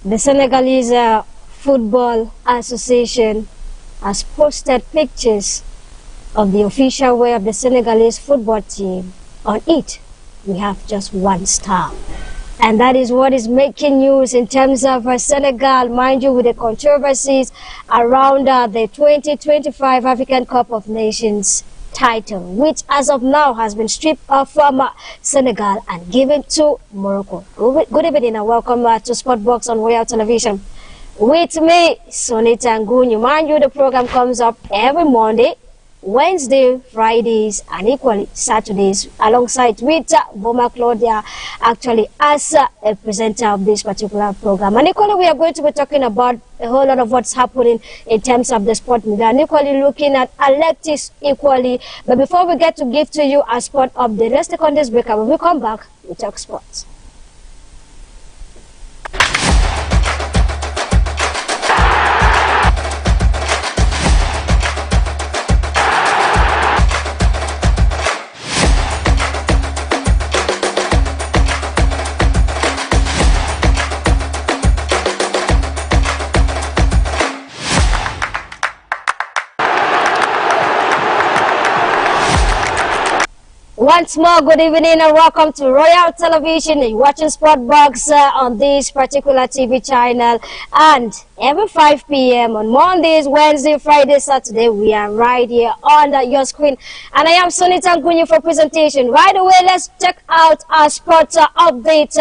The Senegalese Football Association has posted pictures of the official wear of the Senegalese football team. On it, we have just one star. And that is what is making news in terms of Senegal, mind you, with the controversies around the 2025 African Cup of Nations title, which as of now has been stripped off from Senegal and given to Morocco. Good evening and welcome to Sportbox on Royal Television. With me, Sonita Ngunyu. Mind you, the program comes up every Monday, Wednesday, Fridays, and equally Saturdays, alongside with Boma Claudia, actually as a presenter of this particular program. And equally, we are going to be talking about a whole lot of what's happening in terms of the sport media, and equally looking at athletics equally. But before we get to give to you a sport update, let's take on this break. When we come back, we talk sports. Once more, good evening and welcome to Royal Television. You're watching Sportbox on this particular TV channel, and every 5 p.m. on Mondays, Wednesday, Friday, Saturday, we are right here on your screen. And I am Sonita Ngunyu for presentation. Right away, let's check out our sports update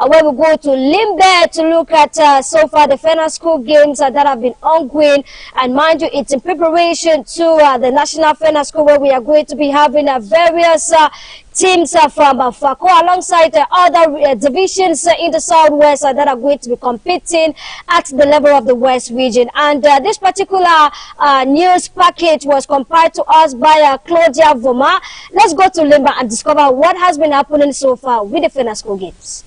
where we go to Limbe to look at so far the final school games that have been ongoing. And mind you, it's in preparation to the National Final School, where we are going to be having various teams from FACO alongside other divisions in the Southwest that are going to be competing at the level of the West region. And this particular news package was compiled to us by Claudia Voma. Let's go to Limba and discover what has been happening so far with the final school games.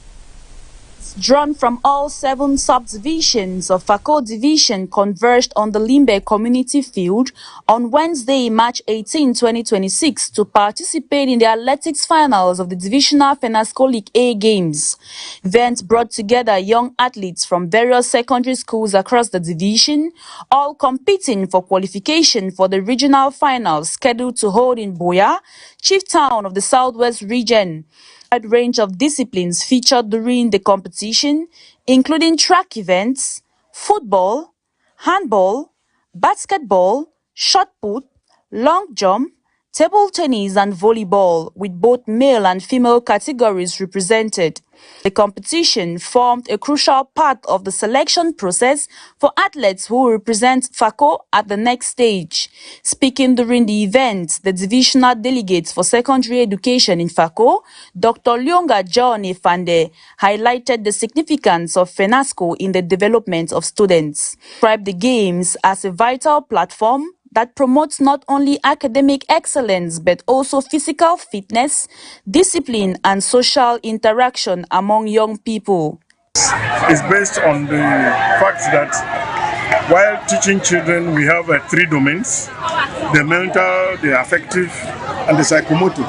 Drawn from all 7 subdivisions of FACO division converged on the Limbe Community Field on Wednesday, March 18, 2026 to participate in the athletics finals of the Divisional FENASCO League A games. Events brought together young athletes from various secondary schools across the division, all competing for qualification for the regional finals scheduled to hold in Boya, chief town of the Southwest region. A wide range of disciplines featured during the competition, including track events, football, handball, basketball, shot put, long jump, table tennis and volleyball, with both male and female categories represented. The competition formed a crucial part of the selection process for athletes who represent FACO at the next stage. Speaking during the event, the divisional delegate for secondary education in FACO, Dr. Lyonga John Efande, highlighted the significance of FENASCO in the development of students. Described the games as a vital platform that promotes not only academic excellence but also physical fitness, discipline and social interaction among young people. It's based on the fact that while teaching children we have 3 domains: the mental, the affective and the psychomotor.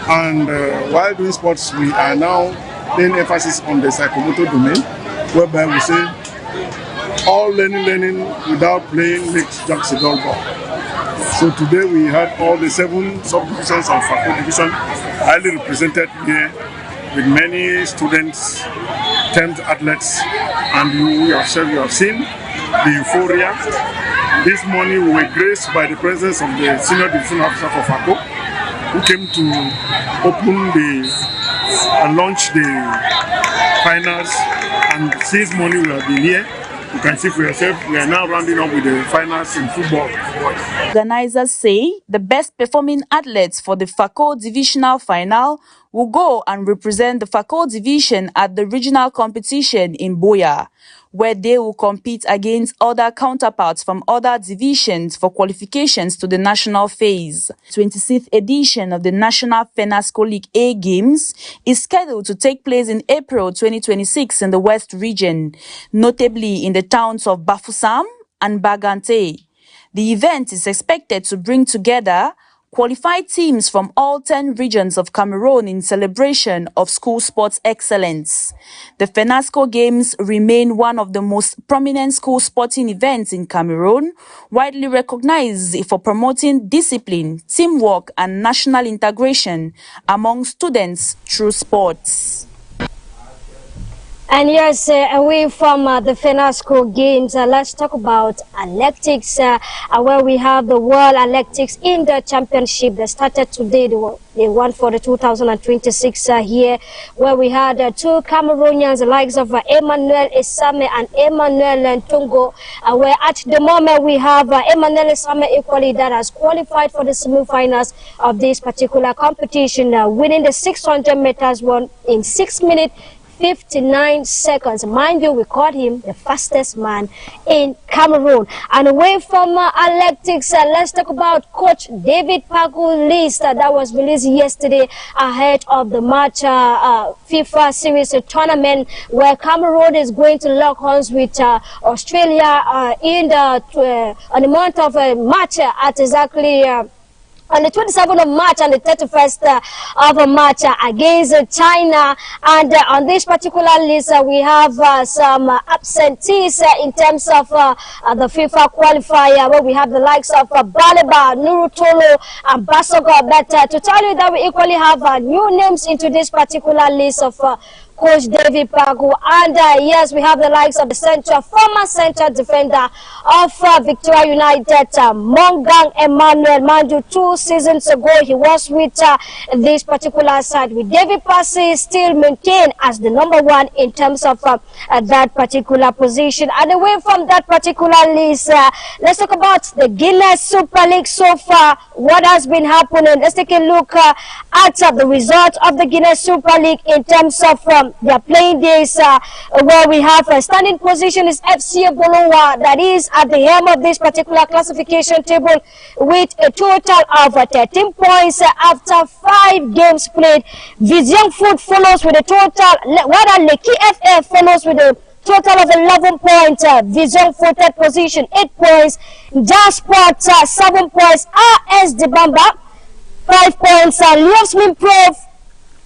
And while doing sports, we are now laying emphasis on the psychomotor domain, whereby we say all learning without playing makes just a dull ball. So today we had all the 7 subdivisions of FACO division highly represented here, with many students, 10 athletes, and you have seen the euphoria. This morning we were graced by the presence of the senior division officer for FACO, who came to open and launch the finals, and since morning we have been here. You can see for yourself, we are now rounding up with the finals in football. Organizers say the best performing athletes for the FACO divisional final will go and represent the FACO division at the regional competition in Boya, where they will compete against other counterparts from other divisions for qualifications to the national phase. 26th edition of the National FENASCO League A games is scheduled to take place in April 2026 in the West region, notably in the towns of Bafoussam and Bagante. The event is expected to bring together qualified teams from all 10 regions of Cameroon in celebration of school sports excellence. The FENASCO Games remain one of the most prominent school sporting events in Cameroon, widely recognized for promoting discipline, teamwork, and national integration among students through sports. And yes, away from the FENASCO Games, let's talk about athletics, where we have the World Athletics Indoor Championship that started today, the one for the 2026 here, where we had two Cameroonians, the likes of Emmanuel Esame and Emmanuel Ntongo, where at the moment we have Emmanuel Esame equally that has qualified for the semi-finals of this particular competition, winning the 600 meters run in 6 minutes 59 seconds. Mind you, we called him the fastest man in Cameroon. And away from athletics, let's talk about Coach David Pagu's list that was released yesterday ahead of the match FIFA Series tournament, where Cameroon is going to lock horns with Australia in the on the month of March at exactly on the 27th of March and the 31st of March against China. And on this particular list, we have some absentees in terms of the FIFA qualifier, where we have the likes of Baleba, Nurutolo, and Basogo. But to tell you that we equally have new names into this particular list of Coach David Pagu. And yes, we have the likes of the former central defender of Victoria United, Mongang Emmanuel Manju. 2 seasons ago, he was with this particular side. With David Passy still maintained as the #1 in terms of that particular position. And away from that particular list, let's talk about the Guinness Super League so far. What has been happening? Let's take a look at the result of the Guinness Super League in terms of their playing days, where we have a standing position is FC Bolowa, that is at the helm of this particular classification table with a total of 13 points after 5 games played. Vision Food follows with a total, while Leki FF follows with a total of 11 points. Vision Food third position 8 points. Jazz Sport 7 points. RS Debamba 5 points. Leosmin Prof,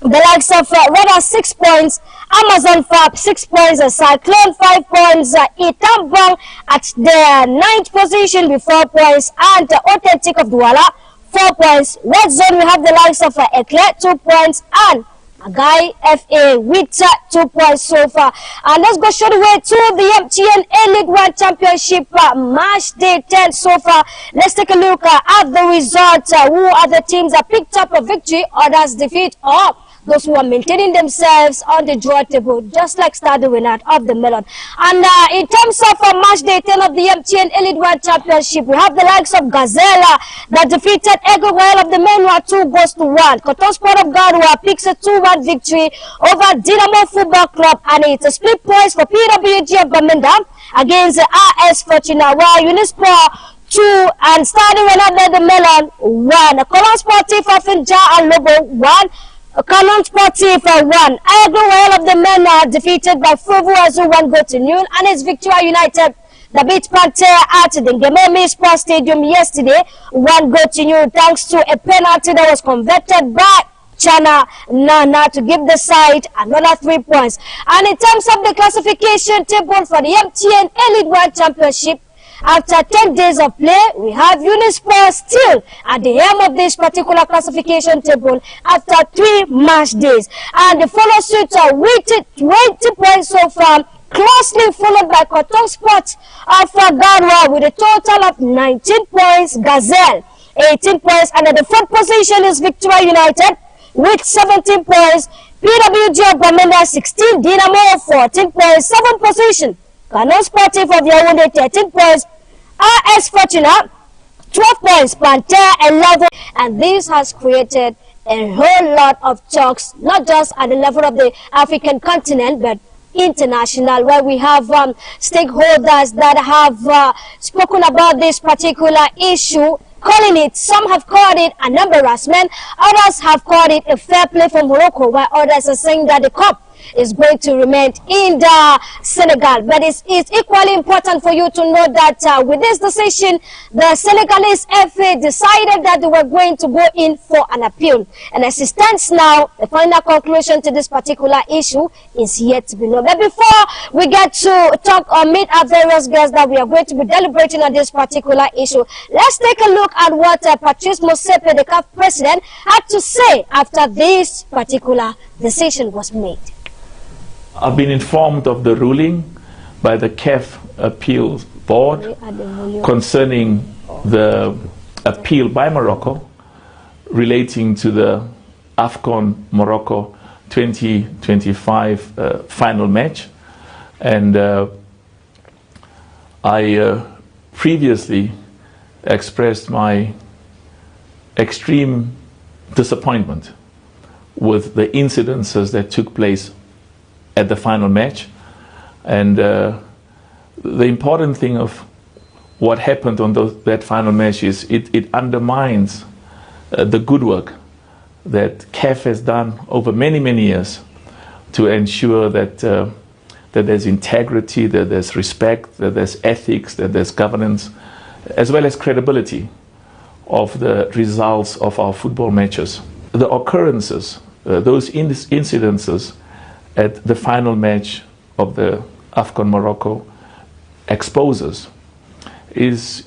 the likes of Rada 6 points, Amazon Fab 6 points, Cyclone 5 points, Itambang at the 9th position with 4 points, and Authentic of Douala 4 points. Red Zone, we have the likes of Eclair 2 points, and Guy FA with 2 points so far. And let's go straight away to the MTN A-League 1 Championship match day 10 so far. Let's take a look at the results. Who are the teams that picked up a victory, others defeat, or those who are maintaining themselves on the draw table, just like Stade Renard of the Melon. And in terms of match day 10 of the MTN Elite 1 Championship, we have the likes of Gazella that defeated Ego Royal of the Menwa 2-1. Cotton Sport of Garua picks a 2-1 victory over Dynamo Football Club, and it's a split points for PWG of Bamenda against RS Fortuna, while Unisport 2 and Stade Renard of the Melon 1. Colon Sportif of Inja and Lobo 1. Canon Sportif 1. Agro Royal of the Men are defeated by Fuvu Azu 1-0, and it's Victoria United that beat Panther at the Ngememi Sports Stadium yesterday 1-0 thanks to a penalty that was converted by Chana Nana to give the side another 3 points. And in terms of the classification table for the MTN Elite 1 Championship, after 10 days of play, we have Unisport still at the helm of this particular classification table after 3 match days. And the follow suit with 20 points so far, closely followed by Cotton Sports of Garwa with a total of 19 points, Gazelle 18 points, and at the 4th position is Victoria United with 17 points, PWG of Bamenda 16, Dynamo 14 points, 7th position. Canon Sportif of Yaoundé 13 points, RS Fortuna 12 points, Panther 11, and this has created a whole lot of talks, not just at the level of the African continent, but international, where we have stakeholders that have spoken about this particular issue, calling it, some have called it an embarrassment, others have called it a fair play for Morocco, while others are saying that the cup is going to remain in the Senegal. But it's equally important for you to know that with this decision, the Senegalese FA decided that they were going to go in for an appeal. And as it stands now, the final conclusion to this particular issue is yet to be known. But before we get to talk or meet our various guests that we are going to be deliberating on this particular issue, let's take a look at what Patrice Motsepe, the CAF president, had to say after this particular decision was made. I've been informed of the ruling by the CAF Appeals Board concerning the appeal by Morocco relating to the AFCON Morocco 2025 final match. And I previously expressed my extreme disappointment with the incidences that took place at the final match. And the important thing of what happened on that final match is it undermines the good work that CAF has done over many, many years to ensure that that there's integrity, that there's respect, that there's ethics, that there's governance, as well as credibility of the results of our football matches. The occurrences, those incidences at the final match of the AFCON Morocco exposes is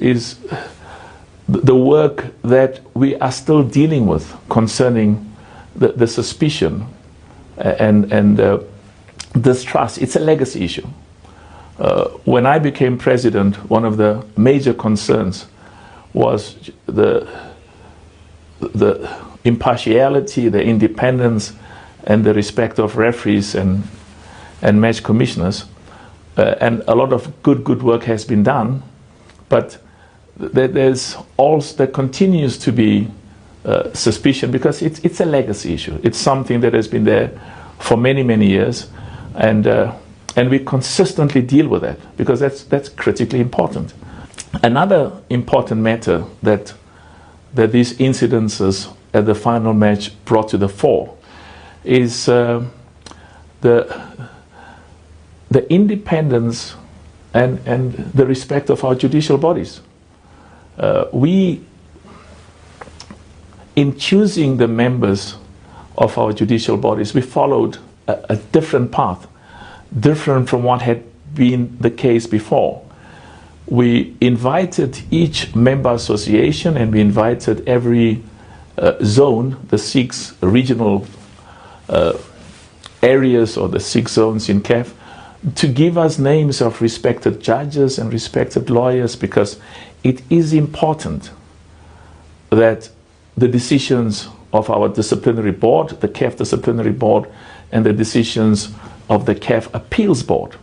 the work that we are still dealing with concerning the suspicion and distrust. It's a legacy issue. When I became president, one of the major concerns was the impartiality, the independence, and the respect of referees and match commissioners. And a lot of good work has been done, but there continues to be suspicion because it's a legacy issue. It's something that has been there for many, many years, and we consistently deal with that because that's critically important. Another important matter that these incidences at the final match brought to the fore is the independence and the respect of our judicial bodies. In choosing the members of our judicial bodies, we followed a different path, different from what had been the case before. We invited each member association and we invited every zone, the 6 regional areas or the 6 zones in CAF, to give us names of respected judges and respected lawyers, because it is important that the decisions of our disciplinary board, the CAF disciplinary board, and the decisions of the CAF appeals board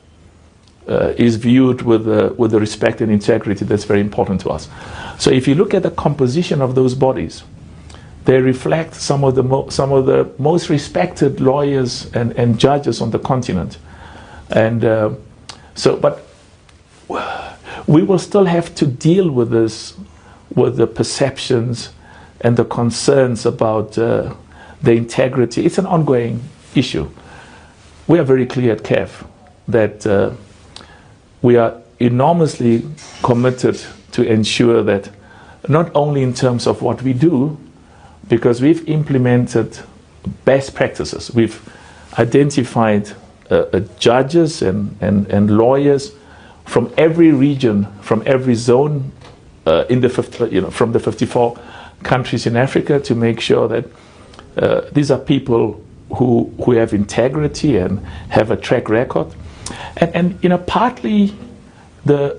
is viewed with the respect and integrity that's very important to us. So if you look at the composition of those bodies, they reflect some of the most respected lawyers and judges on the continent. And but we will still have to deal with this, with the perceptions and the concerns about the integrity. It's an ongoing issue. We are very clear at CAF that we are enormously committed to ensure that not only in terms of what we do, because we've implemented best practices. We've identified judges and lawyers from every region, from every zone, from the 54 countries in Africa, to make sure that these are people who have integrity and have a track record. And partly the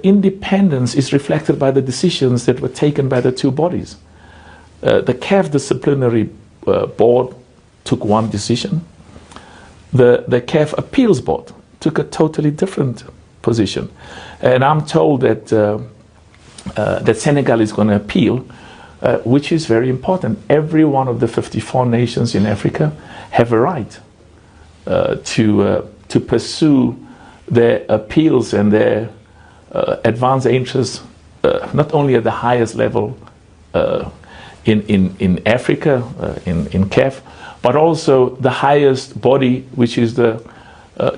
independence is reflected by the decisions that were taken by the two bodies. The CAF disciplinary board took one decision. The CAF appeals board took a totally different position. And I'm told that that Senegal is going to appeal, which is very important. Every one of the 54 nations in Africa have a right to pursue their appeals and their advance interests, not only at the highest level in Africa, in CAF, but also the highest body, which is the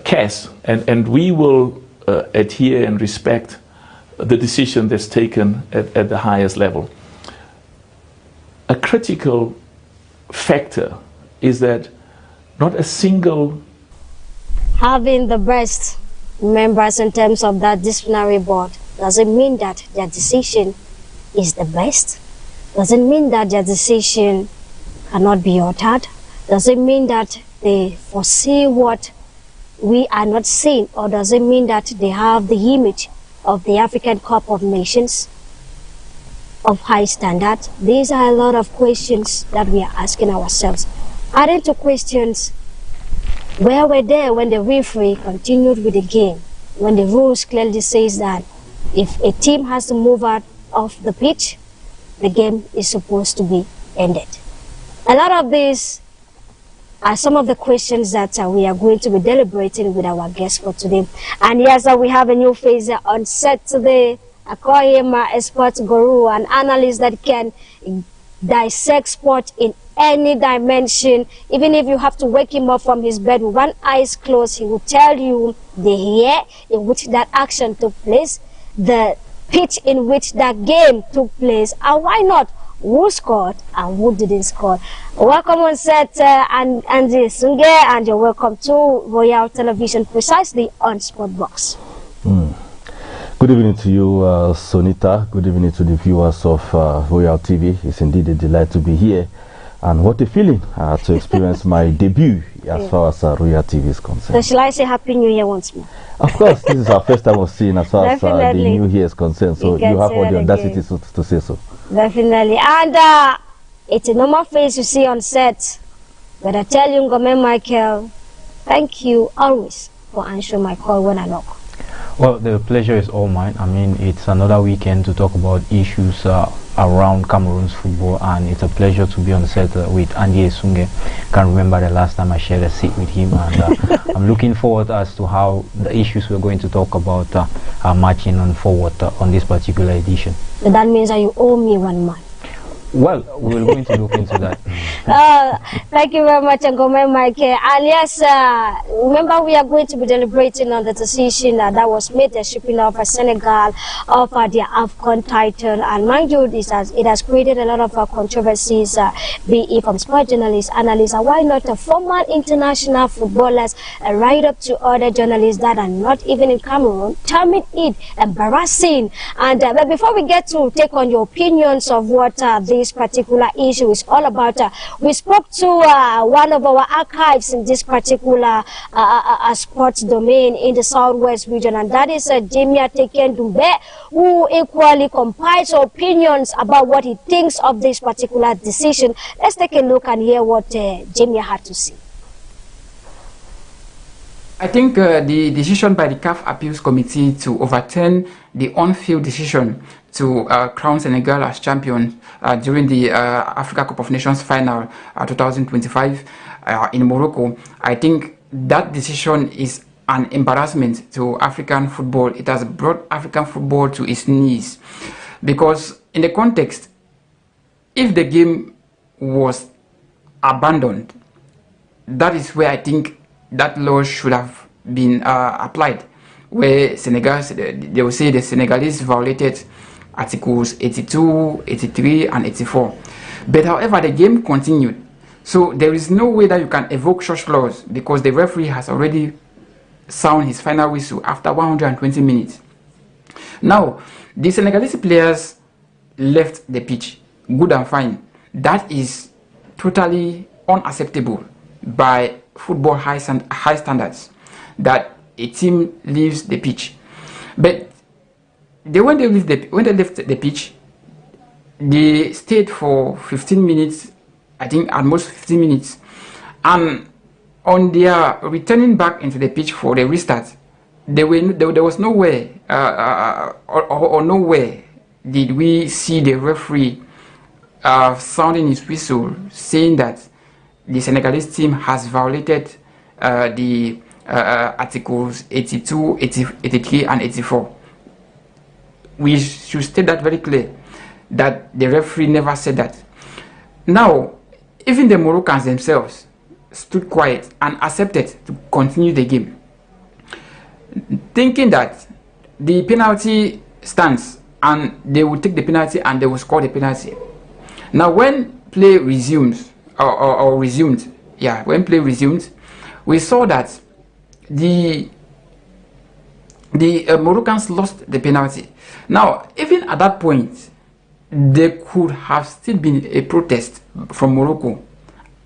CAS, and we will adhere and respect the decision that's taken at the highest level. A critical factor is that not a single having the best members in terms of that disciplinary board doesn't mean that their decision is the best. Doesn't mean that their decision cannot be altered. Doesn't mean that they foresee what we are not seeing, or does it mean that they have the image of the African Cup of Nations of high standard? These are a lot of questions that we are asking ourselves. Adding to questions, where were they when the referee continued with the game, when the rules clearly says that if a team has to move out of the pitch, the game is supposed to be ended? A lot of these are some of the questions that we are going to be deliberating with our guests for today. And yes, we have a new face on set today. I call him a sport guru, an analyst that can dissect sport in any dimension. Even if you have to wake him up from his bed with one eye closed, he will tell you the year in which that action took place, the pitch in which that game took place, and why not, who scored and who didn't score. Welcome on set, Andy Sunge, and you're welcome to Royal Television, precisely on Sport Box. Good evening to you, Sonita. Good evening to the viewers of Royal TV. It's indeed a delight to be here. And what a feeling to experience my debut as far as Royal TV is concerned. So shall I say Happy New Year once more? Of course, this is our first time of seeing as far as the New Year is concerned. So you have all the audacity to say so. Definitely. And it's a normal face you see on set. But I tell you, Ngome Michael, thank you always for answering my call when I knock. Well, the pleasure is all mine. I mean, it's another weekend to talk about issues around Cameroon's football, and it's a pleasure to be on set with Andy Esunge. Can't remember the last time I shared a seat with him, and I'm looking forward as to how the issues we're going to talk about are marching on forward on this particular edition. So that means that you owe me 1 month. Well, we're going to look into that. Thank you very much, Ngome Mike. And yes, remember we are going to be deliberating on the decision that was made, the shipping of Senegal of their AFCON title. And mind you, it has created a lot of controversies, be it from sport journalists, analysts, and why not former international footballers, right up to other journalists that are not even in Cameroon, terming it embarrassing. And but before we get to take on your opinions of what this particular issue is all about, we spoke to one of our archives in this particular sports domain in the southwest region, and that is Jamia Tekendumbe, who equally compiles opinions about what he thinks of this particular decision. Let's take a look and hear what Jamia had to say. I think the decision by the CAF Appeals Committee to overturn the on-field decision to crown Senegal as champion during the Africa Cup of Nations final 2025 in Morocco, I think that decision is an embarrassment to African football. It has brought African football to its knees, because in the context, if the game was abandoned, that is where I think that law should have been applied, where Senegal, they will say the Senegalese violated Articles 82, 83, and 84. But however, the game continued. So there is no way that you can evoke such laws, because the referee has already sounded his final whistle after 120 minutes. Now, the Senegalese players left the pitch. Good and fine. That is totally unacceptable by football high standards, that a team leaves the pitch. But when they left the pitch, they stayed for 15 minutes, I think at most 15 minutes, and on their returning back into the pitch for the restart, there was nowhere or nowhere did we see the referee sounding his whistle, saying that the Senegalese team has violated the Articles 82, 83, and 84. We should state that very clear, that the referee never said that. Now, even the Moroccans themselves, stood quiet and accepted to continue the game, thinking that the penalty stands and they will take the penalty and they will score the penalty. Now when play resumes, or resumed, when play resumed, we saw that the Moroccans lost the penalty. Now, even at that point, there could have still been a protest from Morocco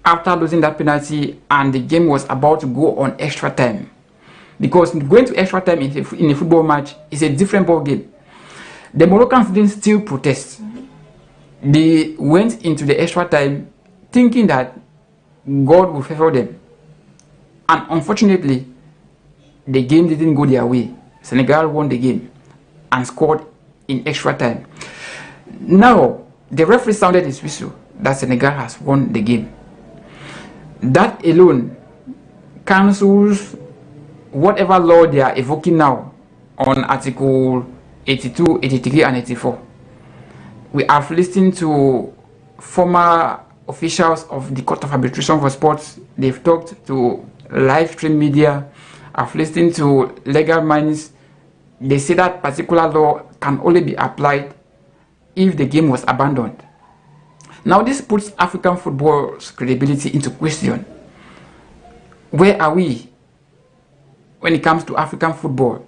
after losing that penalty, and the game was about to go on extra time. Because going to extra time in a football match is a different ball game. The Moroccans didn't still protest. They went into the extra time thinking that God would favor them. And unfortunately, the game didn't go their way. Senegal won the game and scored in extra time. Now, the referee sounded his whistle that Senegal has won the game. That alone cancels whatever law they are evoking now on Article 82, 83, and 84. We have listened to former officials of the Court of Arbitration for Sports. They've talked to live stream media. I've listened to legal minds. They say that particular law can only be applied if the game was abandoned. Now this puts African football's credibility into question. Where are we when it comes to African football?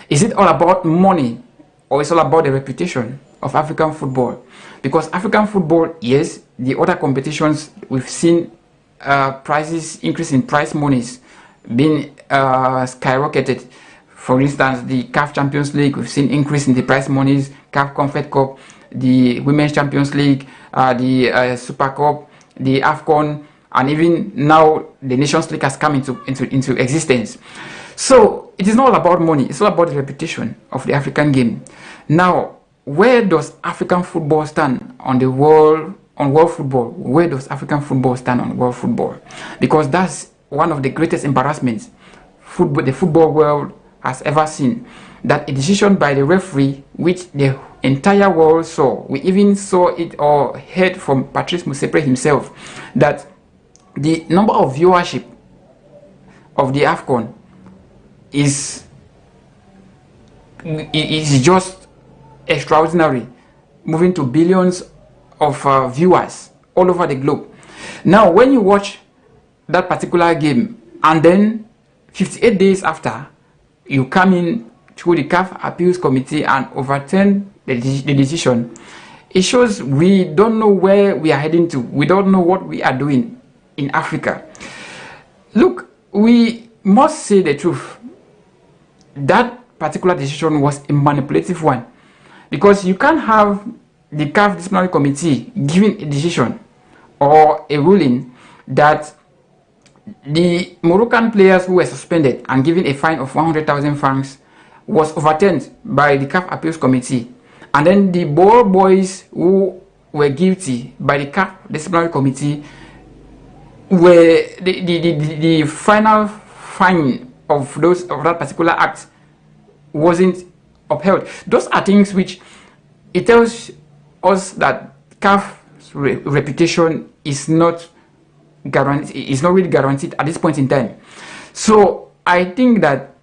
Is it all about money, or is it all about the reputation of African football? Because African football, yes, the other competitions we've seen prices increase in prize monies being skyrocketed. For instance, the CAF Champions League, we've seen increase in the prize monies, CAF Confed Cup, the Women's Champions League, the Super Cup, the AFCON, and even now the Nations League has come into existence. So it is not all about money, it's all about the reputation of the African game. Now, where does African football stand on the world football? Where does African football stand on world football? Because that's one of the greatest embarrassments the football world has ever seen. That a decision by the referee, which the entire world saw, we even saw it or heard from Patrice Motsepe himself, that the number of viewership of the AFCON is just extraordinary, moving to billions of viewers all over the globe. Now, when you watch that particular game and then 58 days after, you come in through the CAF Appeals Committee and overturn the decision, it shows we don't know where we are heading to. We don't know what we are doing in Africa. Look, we must say the truth. That particular decision was a manipulative one, because you can't have the CAF Disciplinary Committee giving a decision or a ruling that the Moroccan players who were suspended and given a fine of 100,000 francs was overturned by the CAF Appeals Committee, and then the ball boys who were guilty by the CAF Disciplinary Committee were the final fine of that particular act wasn't upheld. Those are things which it tells us that CAF's reputation is not really guaranteed at this point in time. So I think that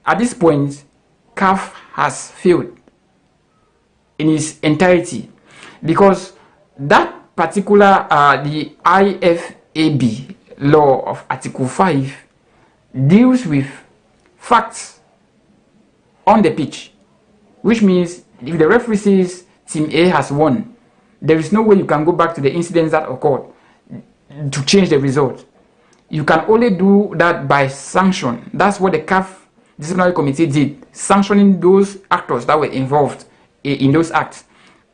at this point, CAF has failed in its entirety, because that particular the IFAB law of Article 5 deals with facts on the pitch, which means if the referee says Team A has won, there is no way you can go back to the incidents that occurred to change the result. You can only do that by sanction. That's what the CAF Disciplinary Committee did, sanctioning those actors that were involved in those acts.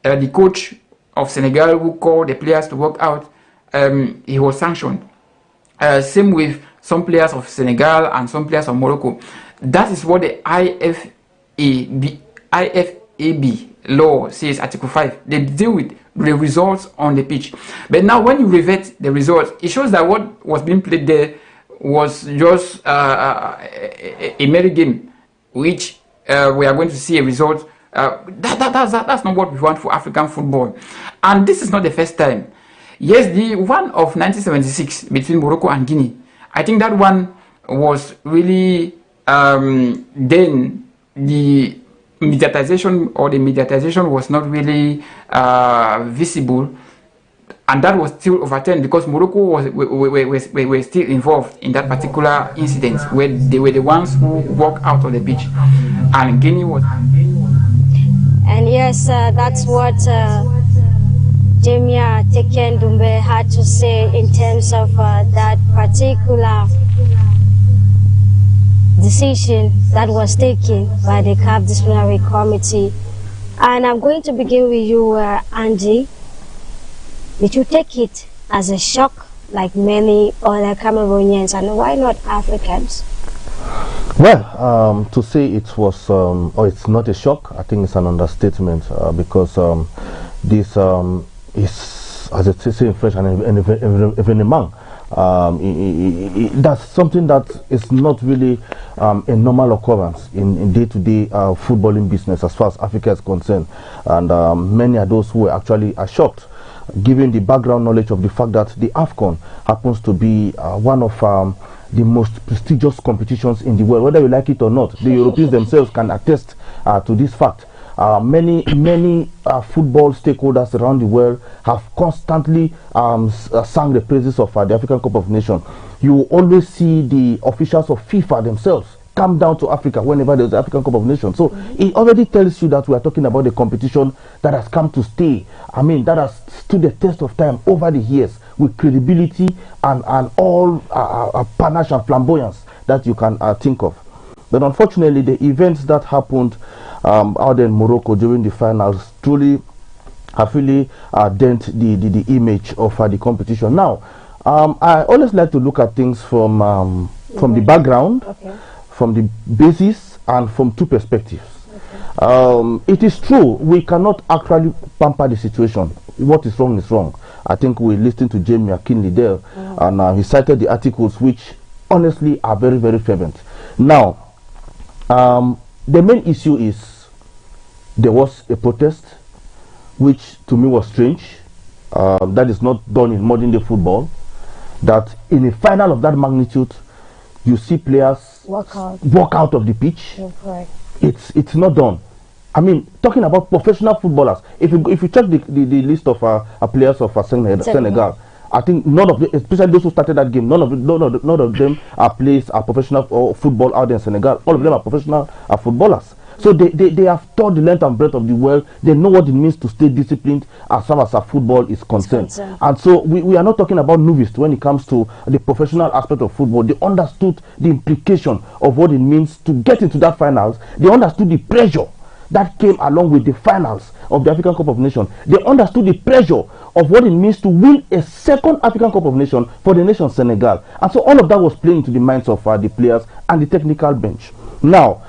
The coach of Senegal who called the players to work out, he was sanctioned. Same with some players of Senegal and some players of Morocco. That is what the IFAB law says, Article 5. They deal with the results on the pitch. But now when you revert the results, it shows that what was being played there was just a merry game, which we are going to see a result. That's not what we want for African football. And this is not the first time. Yes, the one of 1976 between Morocco and Guinea, I think that one was really then the mediatization was not really visible, and that was still overturned because Morocco were still involved in that particular incident where they were the ones who walked out of the pitch, and Guinea was. And yes, that's what Jemia Tekendumbe had to say in terms of that particular decision that was taken by the CAF Disciplinary Committee. And I'm going to begin with you, Andy. Did you take it as a shock like many other Cameroonians, and why not Africans? Well, to say it was, or it's not a shock, I think it's an understatement because this is, as it says in French, an événement. That's something that is not really a normal occurrence in day-to-day footballing business as far as Africa is concerned, and many are those who actually are shocked, given the background knowledge of the fact that the AFCON happens to be one of the most prestigious competitions in the world, whether we like it or not. The Europeans themselves can attest to this fact. Many football stakeholders around the world have constantly sung the praises of the African Cup of Nations. You will always see the officials of FIFA themselves come down to Africa whenever there's the African Cup of Nations. So it already tells you that we are talking about a competition that has come to stay. I mean, that has stood the test of time over the years with credibility and all panache and flamboyance that you can think of. But unfortunately, the events that happened out in Morocco during the finals truly have really dent the image of the competition. Now, I always like to look at things from the background, from the basis, and from two perspectives. It is true, we cannot actually pamper the situation. What is wrong is wrong. I think we listened to Jamie Akinley there, and he cited the articles which honestly are very, very fervent. Now, the main issue is there was a protest which to me was strange. That is not done in modern day football, that in a final of that magnitude you see players walk out of the pitch. It's not done. I mean, talking about professional footballers, if you check the list of players of Senegal, I think none of them, especially those who started that game, none of them are professional football out there in Senegal. All of them are professional footballers. So they have taught the length and breadth of the world. They know what it means to stay disciplined as far as football is concerned. And so we are not talking about novice when it comes to the professional aspect of football. They understood the implication of what it means to get into that finals. They understood the pressure that came along with the finals of the African Cup of Nations. They understood the pressure of what it means to win a second African Cup of Nations for the nation Senegal. And so all of that was playing into the minds of the players and the technical bench. Now,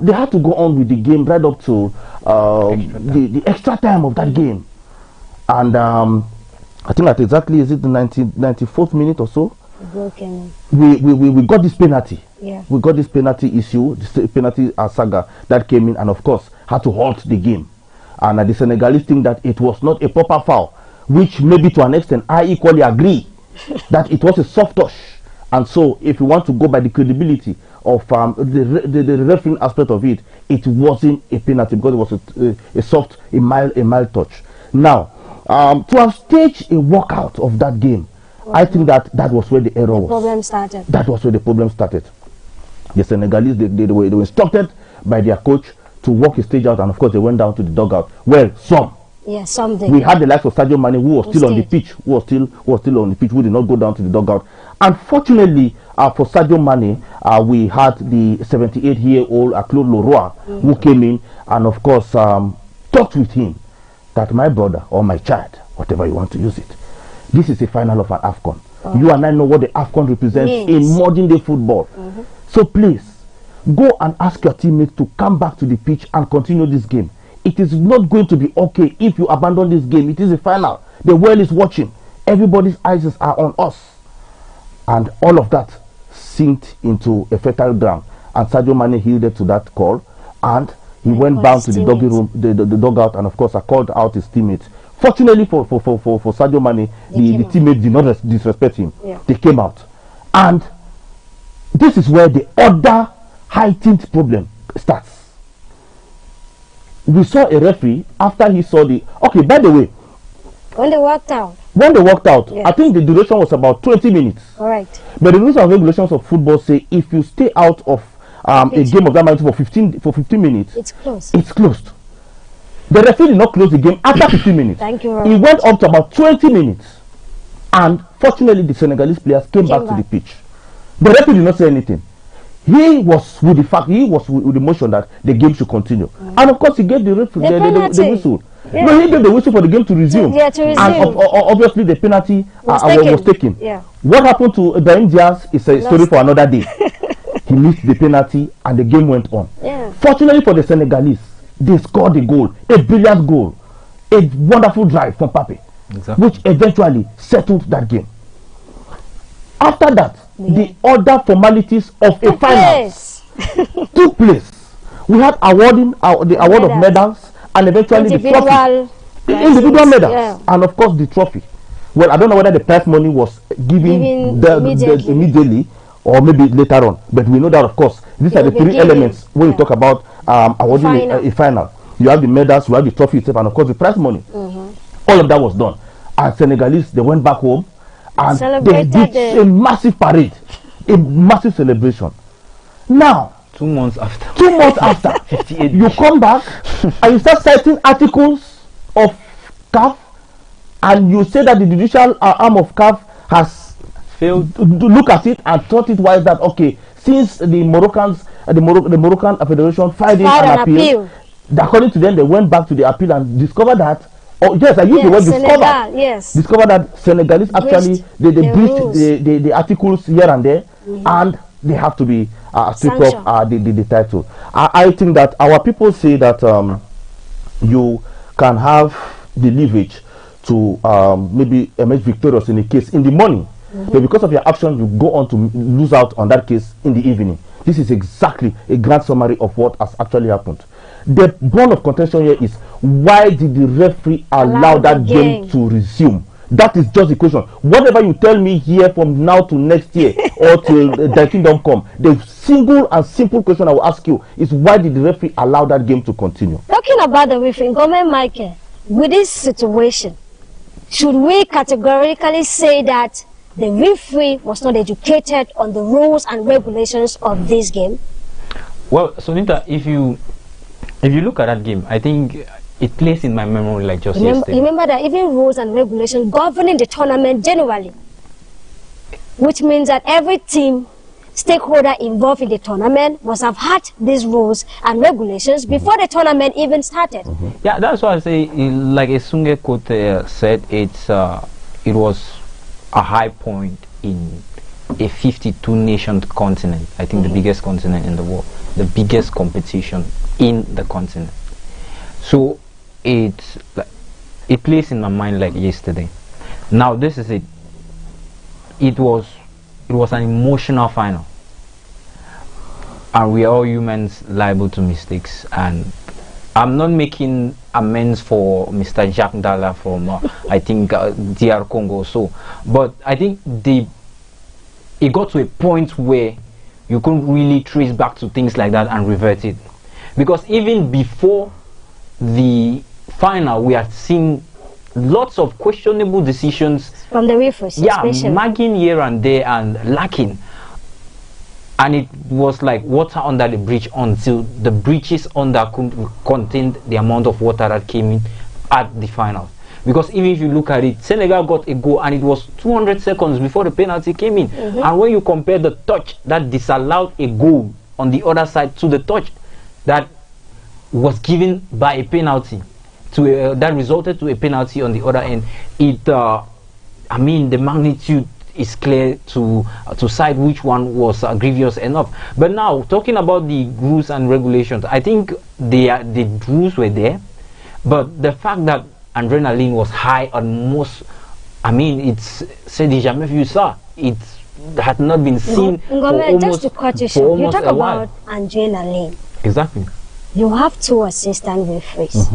they had to go on with the game right up to the extra time of that game. And I think that exactly, is it the 94th minute or so? We got this penalty. We got this penalty issue, this penalty saga that came in, and of course had to halt the game. And the Senegalese think that it was not a proper foul, which maybe to an extent I equally agree that it was a soft touch. And so if you want to go by the credibility of the refereeing aspect of it, it wasn't a penalty because it was a mild touch. Now, to have staged a walkout of that game, I think that was where the error was. Problem started. That was where the problem started. The Senegalese, they were instructed by their coach to walk a stage out, and of course they went down to the dugout. Well, some did. We had the likes of Sadio Mane, who was still on the pitch, who was still on the pitch, who did not go down to the dugout. Unfortunately, for Sadio Mane, we had the 78-year-old Claude Leroy, who came in and of course talked with him that my brother or my child, whatever you want to use it, this is a final of an AFCON. You and I know what the AFCON represents in modern day football. So please, go and ask your teammates to come back to the pitch and continue this game. It is not going to be okay if you abandon this game. It is a final. The world is watching. Everybody's eyes are on us. And all of that sinked into a fertile ground. And Sadio Mane yielded to that call. And he went down to the dugout and of course I called out his teammates Fortunately for Sadio Mane, the teammates did not disrespect him. Yeah. They came out. And this is where the other heightened problem starts. We saw a referee after he saw the... Okay, by the way, when they walked out, I think the duration was about 20 minutes. All right. But the rules and regulations of football say if you stay out of a game of that magnitude for 15 minutes, it's closed. It's closed. The referee did not close the game after 15 minutes. Thank you. It went up to about 20 minutes. And fortunately, the Senegalese players came back to the pitch. The referee did not say anything. He was with the motion that the game should continue. And of course, he gave the referee the whistle. Yeah. No, he gave the whistle for the game to resume. And obviously, the penalty was taken. Yeah. What happened to Ibrahim Diaz is a story for another day. He missed the penalty and the game went on. Yeah. Fortunately for the Senegalese, they scored a goal, a brilliant goal, a wonderful drive from Pape, which eventually settled that game. After that, the other formalities of a final took place. We had awarding the award of medals and eventually the trophy. Individual medals. Yeah. And of course the trophy. Well, I don't know whether the prize money was given immediately or maybe later on. But we know that, of course, these are the three elements when you talk about awarding a final. You have the medals, you have the trophy itself, and of course the prize money. All of that was done. And Senegalese, they went back home and they did a massive parade, a massive celebration. Now, 2 months after 58 you come back and you start citing articles of CAF and you say that the judicial arm of CAF has failed to look at it and thought it wise that okay, since the Moroccans the Moroccan Federation filed an appeal, according to them they went back to the appeal and discovered that I use the word discover. Discover that Senegalese actually they breached the articles here and there, and they have to be stripped off the title. I think that our people say that you can have the leverage to maybe emerge victorious in a case in the morning, but because of your action, you go on to lose out on that case in the evening. This is exactly a grand summary of what has actually happened. The bone of contention here is why did the referee allow that game to resume? That is just the question. Whatever you tell me here from now to next year or till the kingdom come, the single and simple question I will ask you is why did the referee allow that game to continue? Talking about the referee, Government Michael, with this situation, should we categorically say that the referee was not educated on the rules and regulations of this game? Well, Sonita, if you look at that game, I think it plays in my memory like just yesterday. Remember that even rules and regulations governing the tournament generally, which means that every team, stakeholder involved in the tournament must have had these rules and regulations before the tournament even started. Yeah, that's why I say, like Esunge Kote said, it was a high point in a 52-nation continent. I think the biggest continent in the world, the biggest competition in the continent. So it plays in my mind like yesterday. Now this is it. It was an emotional final, and we are all humans liable to mistakes. And I'm not making amends for Mr. Jacques Dalla from I think DR Congo. So, but I think it got to a point where you couldn't really trace back to things like that and revert it, because even before the final we had seen lots of questionable decisions from the referees, nagging here and there and lacking, and it was like water under the bridge until the bridges under contained the amount of water that came in at the final. Because even if you look at it, Senegal got a goal and it was 200 seconds before the penalty came in. And when you compare the touch that disallowed a goal on the other side to the touch that was given by a penalty to that resulted to a penalty on the other end, I mean, the magnitude is clear to side which one was grievous enough. But now talking about the rules and regulations, I think the rules were there, but the fact that adrenaline was high on most, I mean, it's c'est déjà vu ça. It had not been seen just to cut you short, you talk about adrenaline. Exactly. You have two assistant referees.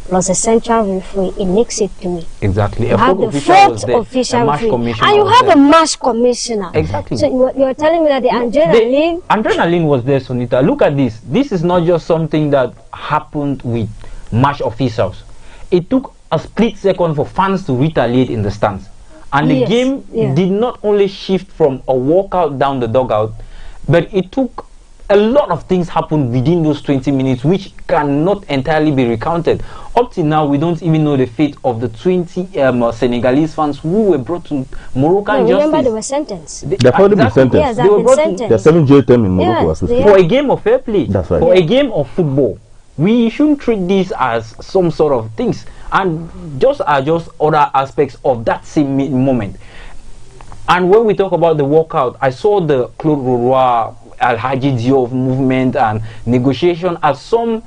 plus a central referee, it makes it 3. Exactly. You have the fourth official referee, and you have a match commissioner. Exactly. So you're telling me that the adrenaline was there, Sonita. Look at this. This is not just something that happened with match officials. It took a split second for fans to retaliate in the stands. And the game did not only shift from a walkout down the dugout, but it took a lot of things happened within those 20 minutes, which cannot entirely be recounted. Up till now, we don't even know the fate of the 20 Senegalese fans who were brought to Moroccan justice. Remember, they were sentenced. They've already been sentenced. Yes, they were been sentenced. They're 7 jail term in Morocco. For a game of fair play. That's right. For a game of football. We shouldn't treat this as some sort of things. And just other aspects of that same moment. And when we talk about the walkout, I saw the Claude Leroy, Al Haji Diop movement and negotiation as some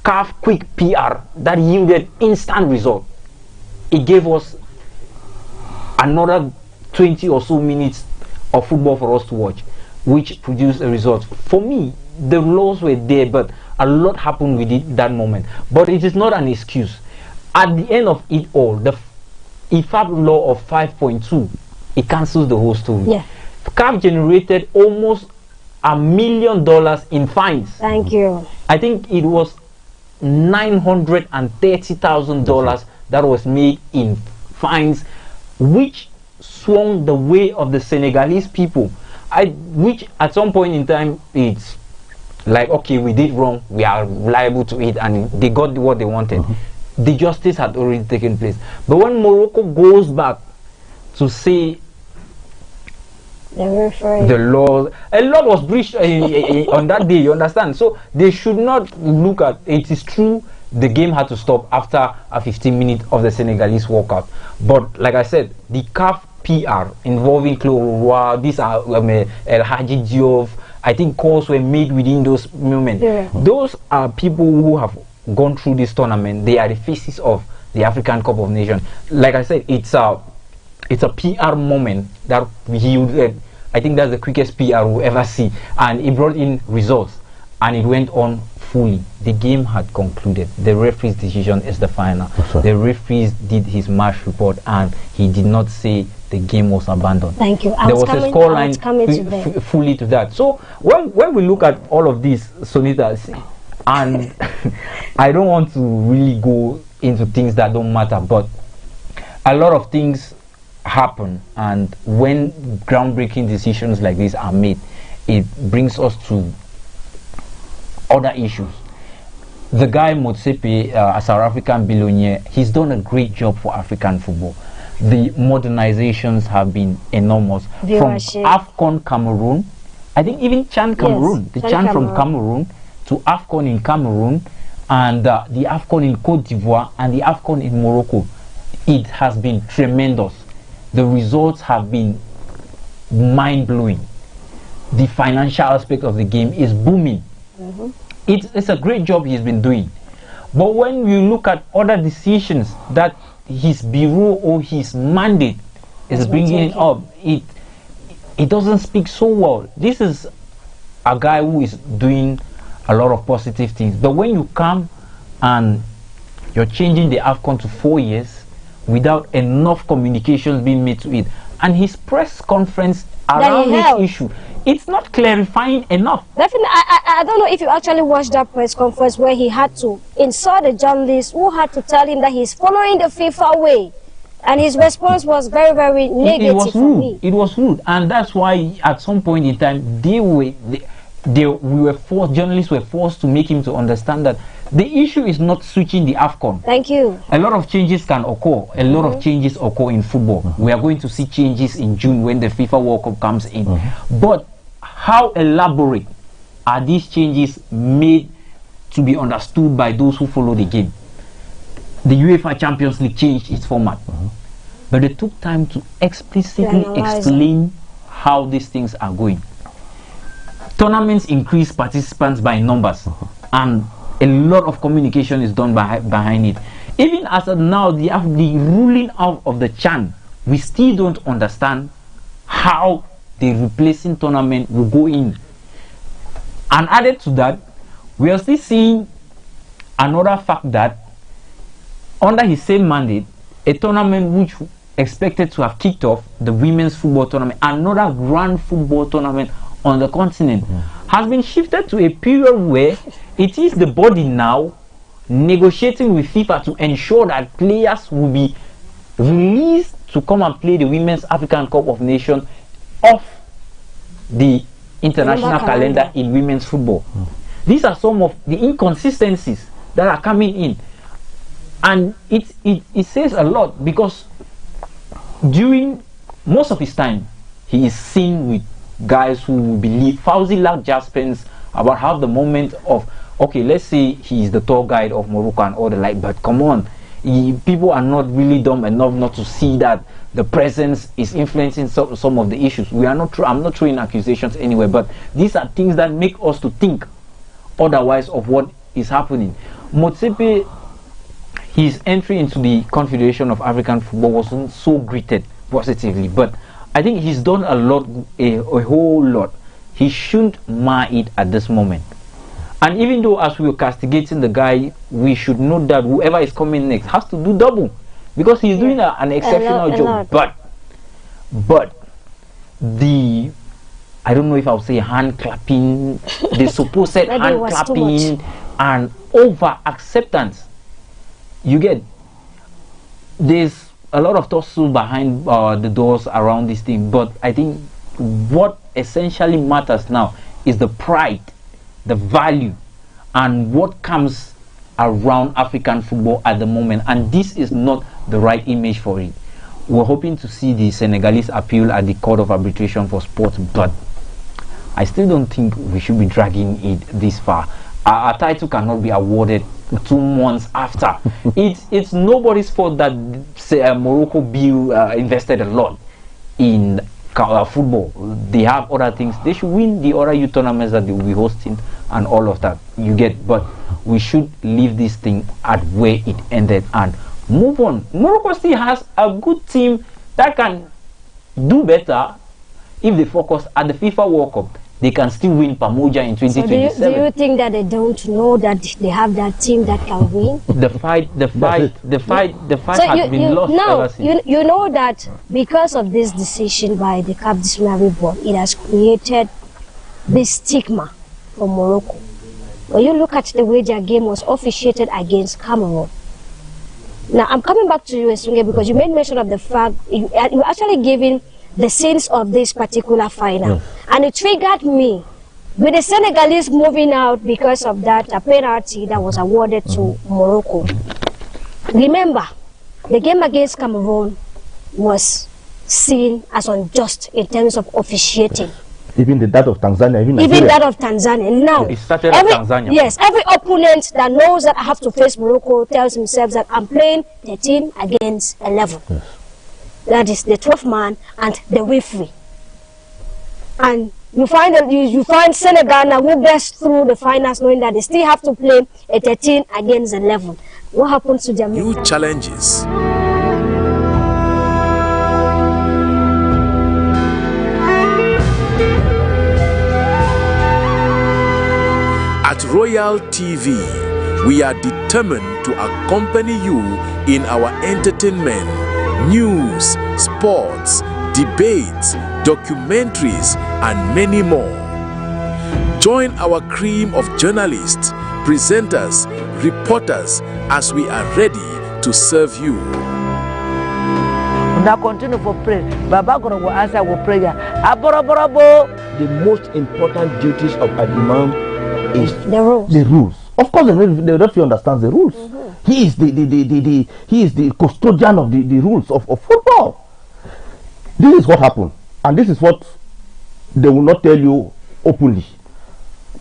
CAF quick PR that yielded instant result. It gave us another 20 or so minutes of football for us to watch, which produced a result. For me, the laws were there, but a lot happened with it that moment. But it is not an excuse. At the end of it all, the IFAB law of 5.2, it cancels the whole story. Yeah. CAF generated almost $1 million in fines. Thank you. I think it was $930,000 that was made in fines, which swung the way of the Senegalese people. Which at some point in time, it's like, okay, we did wrong, we are liable to it, and they got what they wanted. The justice had already taken place. But when Morocco goes back to say the law, a law was breached on that day, you understand? So they should not look at it. Is true the game had to stop after a 15 minutes of the Senegalese walkout. But like I said, the CAF PR involving Claude Leroy, these are El Hadji Diop, I think calls were made within those moments. Yeah. Those are people who have gone through this tournament. They are the faces of the African Cup of Nations. Like I said, it's a PR moment that yielded, I think that's the quickest PR we'll ever see, and it brought in results, and it went on fully. The game had concluded. The referee's decision is the final. The referee did his match report, and he did not say the game was abandoned. Thank you. There was a scoreline fully to that. So when we look at all of these, Sonita, and I don't want to really go into things that don't matter, but a lot of things happen, and when groundbreaking decisions like this are made, it brings us to other issues. The guy Motsepe, a South African billionaire, he's done a great job for African football. The modernizations have been enormous. Viewership. From AFCON Cameroon, I think even Chan Cameroon, yes, the Chan from Cameroon, to AFCON in Cameroon, and the AFCON in Cote d'Ivoire, and the AFCON in Morocco. It has been tremendous. The results have been mind-blowing. The financial aspect of the game is booming. It's a great job he's been doing. But when you look at other decisions that his bureau or his mandate is bringing up, it doesn't speak so well. This is a guy who is doing a lot of positive things. But when you come and you're changing the AFCON to 4 years without enough communications being made to it, and his press conference around this issue, it's not clarifying enough. Definitely, I don't know if you actually watched that press conference where he had to insult the journalist who had to tell him that he's following the FIFA way, and his response was very, very negative. It was rude. It was rude, and that's why at some point in time journalists were forced to make him to understand that the issue is not switching the AFCON. Thank you. A lot of changes can occur. A lot of changes occur in football. We are going to see changes in June when the FIFA World Cup comes in. But how elaborate are these changes made to be understood by those who follow the game? The UEFA Champions League changed its format. But they took time to explicitly explain how these things are going. Tournaments increase participants by numbers, and a lot of communication is done behind it. Even as of now, the ruling out of the CHAN, we still don't understand how the replacing tournament will go in. And added to that, we are still seeing another fact that under his same mandate, a tournament which expected to have kicked off, the women's football tournament, another grand football tournament on the continent, has been shifted to a period where it is the body now negotiating with FIFA to ensure that players will be released to come and play the Women's African Cup of Nations off the international calendar in women's football. These are some of the inconsistencies that are coming in, and it says a lot, because during most of his time he is seen with guys who believe Fauzi Lac just spends about half the moment of, okay, let's say he is the tour guide of Morocco and all the like, but come on, people are not really dumb enough not to see that the presence is influencing some of the issues. I'm not throwing accusations anywhere, but these are things that make us to think otherwise of what is happening. Motsepe, his entry into the Confederation of African Football wasn't so greeted positively, but I think he's done a lot, a whole lot. He shouldn't mar it at this moment. And even though as we were castigating the guy, we should note that whoever is coming next has to do double, because he's doing an exceptional job. But the, I don't know if I'll say hand clapping, the supposed hand clapping and over acceptance, you get, there's a lot of tussle behind the doors around this thing. But I think what essentially matters now is the pride, the value, and what comes around African football at the moment, and this is not the right image for it. We're hoping to see the Senegalese appeal at the Court of Arbitration for Sport, but I still don't think we should be dragging it this far. Our title cannot be awarded 2 months after. It's nobody's fault that Morocco invested a lot in football. They have other things. They should win the other youth tournaments that they will be hosting and all of that, you get. But we should leave this thing at where it ended and move on. Morocco still has a good team that can do better if they focus at the FIFA World Cup. They can still win Pamoja in 2027. So do you think that they don't know that they have that team that can win? The fight so has been lost ever since. You know that because of this decision by the CAF Disciplinary Board, it has created this stigma for Morocco. When you look at the way their game was officiated against Cameroon. Now, I'm coming back to you, Esunge, because you made mention of the fact you actually giving the sense of this particular final. And it triggered me with the Senegalese moving out because of that penalty that was awarded to Morocco. Remember, the game against Cameroon was seen as unjust in terms of officiating. Even that of Tanzania, even that of Tanzania. Now, it started at Tanzania. Yes, every opponent that knows that I have to face Morocco tells himself that I'm playing 13 against 11. Yes. That is the 12th man and the referee. And you find that you find Senegal now who burst through the finals knowing that they still have to play a 13 against 11. What happens to them? New challenges. At Royal TV, we are determined to accompany you in our entertainment, news, sports, debates, documentaries, and many more. Join our cream of journalists, presenters, reporters as we are ready to serve you. Now continue for prayer. Baba God will answer our prayer. The most important duties of an imam is the rules. The rules. Of course, the referee understands the rules. He is the custodian of the rules of football. This is what happened, and this is what they will not tell you openly.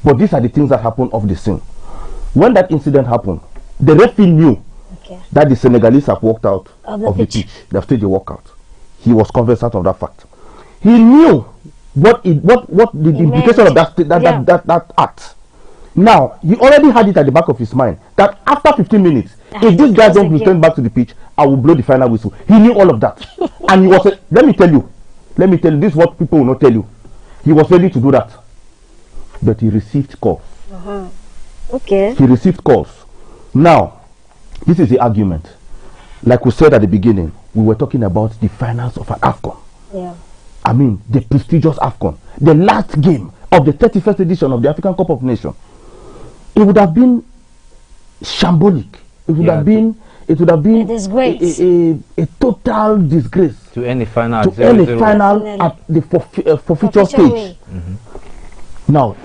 But these are the things that happen off the scene. When that incident happened, the referee knew that the Senegalese have walked out of the pitch. They have stayed the walkout. He was conversant of that fact. He knew what the implication of that act. Now, he already had it at the back of his mind that after 15 minutes, if these guys don't return back to the pitch, I will blow the final whistle. He knew all of that. And he was, let me tell you, this is what people will not tell you. He was ready to do that. But he received calls. Okay. He received calls. Now, this is the argument. like we said at the beginning, we were talking about the finals of an AFCON. Yeah. I mean, the prestigious AFCON, the last game of the 31st edition of the African Cup of Nations. It would have been shambolic. It would have been a disgrace. A total disgrace to end the final. To end the final at the forfeiture stage. Now,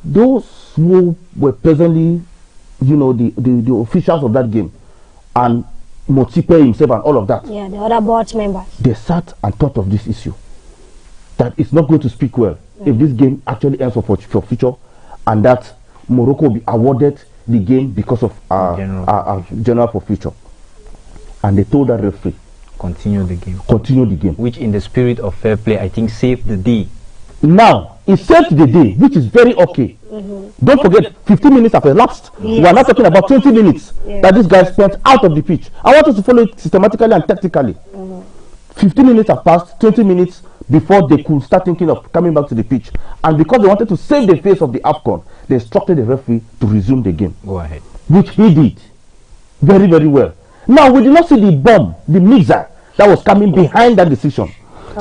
those who were presently, you know, the officials of that game, and Motsipe himself and all of that. Yeah, the other board members. They sat and thought of this issue. That it's not going to speak well if this game actually ends for future, and that Morocco will be awarded the game because of general forfeiture. And they told that referee, continue the game. Continue the game. Which, in the spirit of fair play, I think saved the day. Now, it saved the day, which is very okay. Don't forget, 15 minutes have elapsed. We are not talking about 20 minutes that this guy spent out of the pitch. I want us to follow it systematically and tactically. 15 minutes have passed, 20 minutes before they could start thinking of coming back to the pitch. And because they wanted to save the face of the AFCON, they instructed the referee to resume the game. Go ahead. Which he did very, very well. Now, we did not see the bomb, the mixer that was coming behind that decision.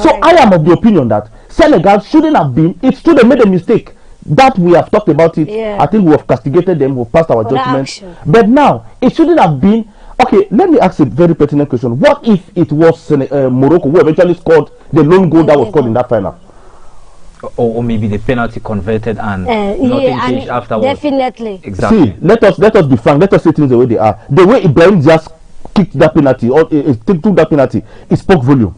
So I am of the opinion that Senegal shouldn't have been, it should have made a mistake. That we have talked about it. I think we have castigated them, we've passed our judgment. But now, it shouldn't have been. Okay, let me ask a very pertinent question. What if it was Morocco who eventually scored the lone goal that was scored in that final? Or maybe the penalty converted and nothing changed afterwards. Definitely. Exactly. See, let us be frank. Let us say things the way they are. The way Ibrahim just kicked that penalty or took that penalty, it spoke volume.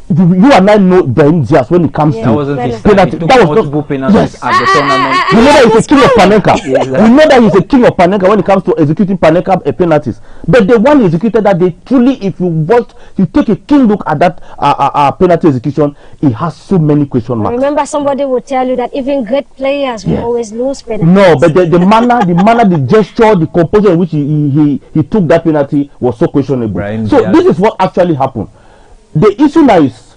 You and I know Ibrahim Diaz when it comes to penalty. That was multiple penalties at the tournament. We know that he's a king of Panenka. We know that he's a king of Panenka when it comes to executing Panenka penalties. But the one he executed that day, truly, if you take a keen look at that penalty execution, it has so many question marks. Remember, somebody will tell you that even great players will always lose penalties. No, but the manner, the gesture, the composure in which he took that penalty was so questionable. So this is what actually happened. The issue now is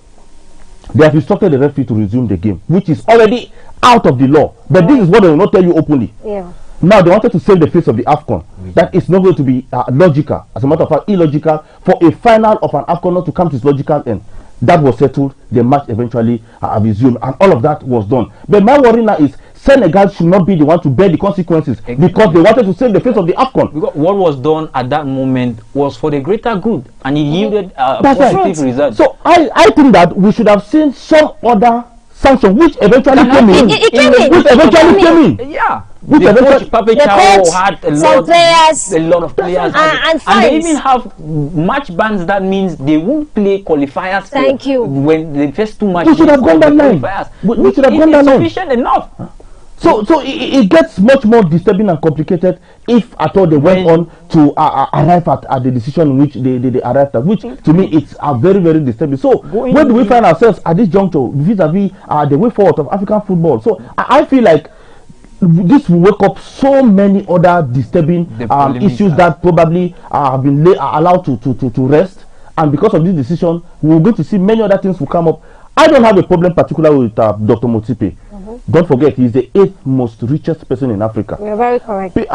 they have instructed the referee to resume the game, which is already out of the law. But this is what they will not tell you openly. Now they wanted to save the face of the AFCON. That is not going to be logical. As a matter of fact, illogical for a final of an AFCON not to come to its logical end. That was settled. The match eventually resumed, and all of that was done. But my worry now is Senegal should not be the one to bear the consequences because they wanted to save the face of the AFCON. Because what was done at that moment was for the greater good, and it yielded a positive result. So I think that we should have seen some other sanction which eventually came in. Which eventually came in. Yeah. Which the eventually coach had a lot of players, and they even have match bans. That means they won't play qualifiers. When the first two matches. We should have gone that line. We should have gone that line. Sufficient enough. So it gets much more disturbing and complicated if at all they went on to arrive at the decision in which they arrived at, which to me it's very, very disturbing. So where do we find ourselves at this juncture vis-a-vis the way forward of African football? So I feel like this will wake up so many other disturbing issues that probably have been allowed to rest, and because of this decision we're going to see many other things will come up. I don't have a problem particularly with Dr. Motsipe. Don't forget, he's the 8th most richest person in Africa. You're very correct. When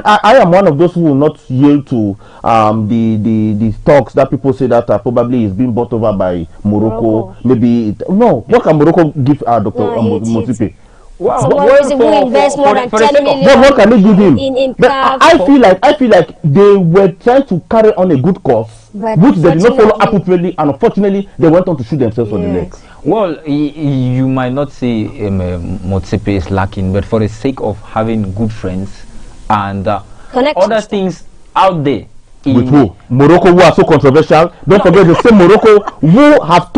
I am one of those who will not yield to the talks that people say that probably is being bought over by Morocco. Maybe no. What can Morocco give Dr. Motsipe? Wow. So what is it who invest more than 10 million? What can they give him? In but I feel like they were trying to carry on a good course, which they did not follow appropriately, and unfortunately they went on to shoot themselves on the legs. Well, you might not say Motsipe is lacking, but for the sake of having good friends and other things out there. With who? Morocco, who are so controversial. Don't forget the same Morocco who have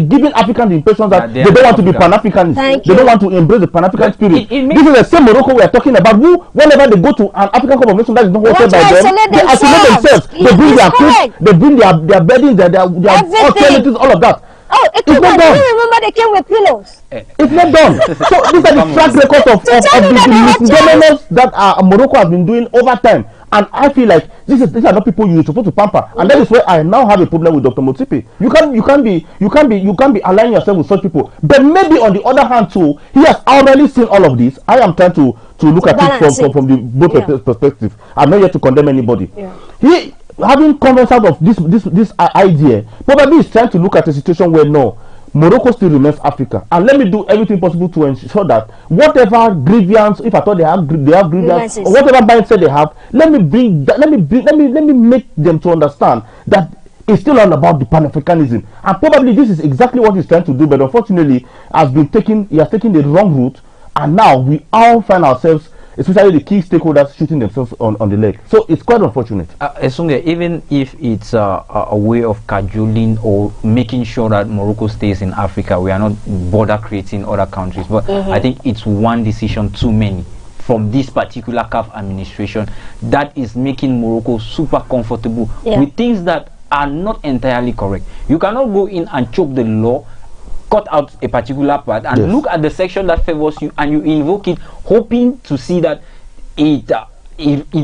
given Africans the impression that they don't want to be Pan-Africanists. They don't want to embrace the Pan-African spirit. This is the same Morocco we are talking about, who, whenever they go to an African Cup of Nations that is not hosted by them, they isolate themselves. They bring their kids, they bring their beddings, their alternatives, all of that. It's not done. Remember they came with pillows. It's not done. So these are the track records of the misgovernance that Morocco has been doing over time. And I feel like these are not people you're supposed to pamper, and that is why I now have a problem with Dr. Motsipe. You can't be aligning yourself with such people. But maybe on the other hand too, he has already seen all of this. I am trying to look at it from the both perspectives. I'm not here to condemn anybody. having conversation of this idea, probably is trying to look at a situation where no, Morocco still remains Africa, and let me do everything possible to ensure that whatever grievance, if at all they have grievance, or whatever mindset they have, let me make them to understand that it's still all about the Pan-Africanism, and probably this is exactly what he's trying to do. But unfortunately, he has taken the wrong route, and now we all find ourselves, especially the key stakeholders, shooting themselves on the leg. So it's quite unfortunate. Even if it's a way of cajoling or making sure that Morocco stays in Africa, we are not bother creating other countries. But I think it's one decision too many from this particular CAF administration that is making Morocco super comfortable with things that are not entirely correct. You cannot go in and choke the law, cut out a particular part, and look at the section that favors you, and you invoke it, hoping to see that it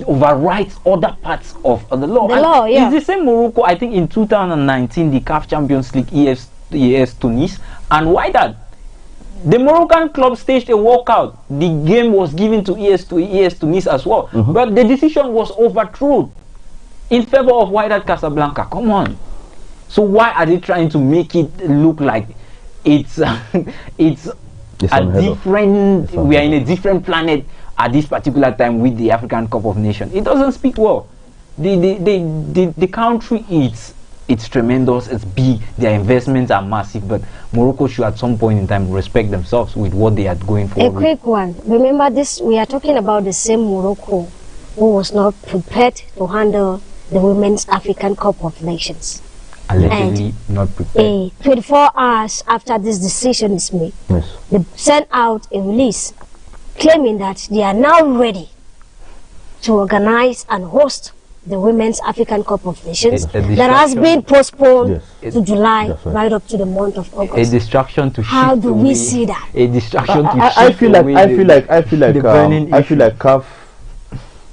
overrides other parts of the law. It's the same Morocco, I think, in 2019, the CAF Champions League, ES Tunis, and why that? The Moroccan club staged a walkout. The game was given to ES Tunis as well, but the decision was overthrown in favor of Wydad Casablanca. Come on. So why are they trying to make it look like it's a different, we are in a different planet at this particular time with the African Cup of Nations? It doesn't speak well. The country, it's tremendous, it's big, their investments are massive, but Morocco should at some point in time respect themselves with what they are going for. A quick one. Remember this, we are talking about the same Morocco who was not prepared to handle the Women's African Cup of Nations. Allegedly not prepared. 24 hours after this decision is made, they sent out a release claiming that they are now ready to organize and host the Women's African Cup of Nations that has been postponed to July, right up to the month of August. A distraction to shift. How do we see that? A distraction to I shift. feel like CAF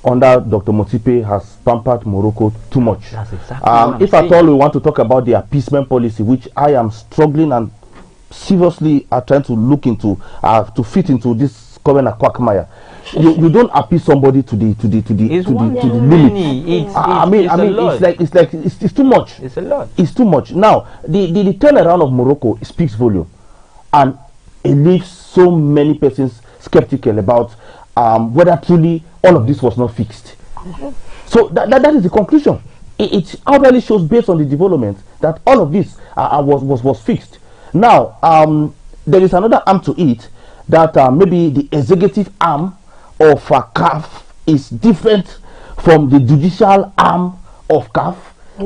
under Dr. Motipe has pampered Morocco too much. That's exactly if at all we want to talk about the appeasement policy, which I am struggling and seriously are trying to look into, to fit into this current quagmire. You don't appease somebody to the limit. It's too much. It's a lot. It's too much. Now the turnaround of Morocco speaks volume, and it leaves so many persons skeptical about whether truly all of this was not fixed. So that is the conclusion. It outwardly shows, based on the development, that all of this was fixed. Now there is another arm to it, that maybe the executive arm of CAF is different from the judicial arm of CAF,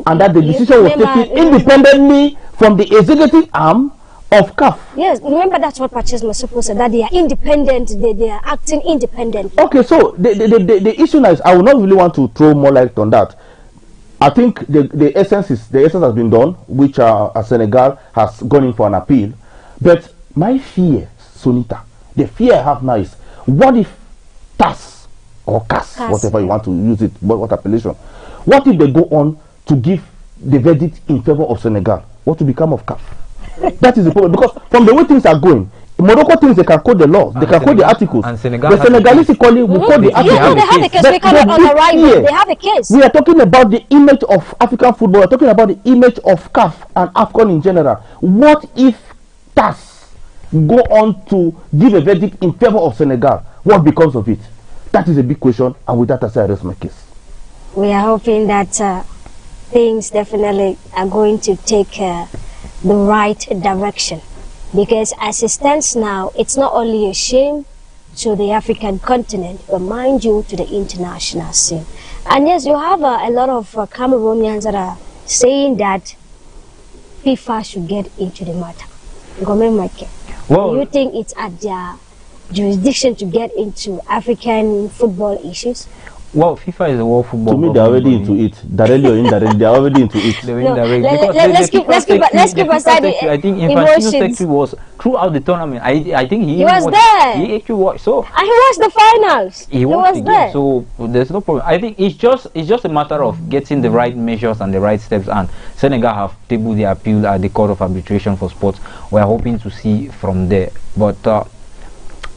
and that the decision was taken independently from the executive arm of CAF. Yes, remember that's what Purchase Masupo said, that they are independent, they are acting independent. Okay, so the issue now is, I would not really want to throw more light on that. I think the essence has been done, which Senegal has gone in for an appeal. But my fear, Sonita, the fear I have now is, what if TAS or CAS, whatever you want to use it, what appellation, what if they go on to give the verdict in favor of Senegal? What will become of CAF? That is the problem, because from the way things are going, Morocco thinks they can code the laws, they can code the articles. And Senegal, the Senegalese equally will code the articles. Yeah, they have a case. We cannot underwrite them. They have a case. We are talking about the image of African football. We are talking about the image of CAF and AFCON in general. What if TAS go on to give a verdict in favor of Senegal? What becomes of it? That is a big question, and with that I say I rest my case. We are hoping that things definitely are going to take the right direction, because as it stands now, it's not only a shame to the African continent, but mind you, to the international scene. And yes, you have a lot of Cameroonians that are saying that FIFA should get into the matter. Well, do you think it's at their jurisdiction to get into African football issues? Well, FIFA is a world football. To me, they're already into it. Directly or indirectly, they're already into it. Let's keep aside the I think Infantino's secretary was throughout the tournament. I think he was there. He actually watched. So and he watched the finals. He was there. So there's no problem. I think it's just a matter of getting the right measures and the right steps. And Senegal have tabled the appeal at the Court of Arbitration for Sports. We're hoping to see from there, but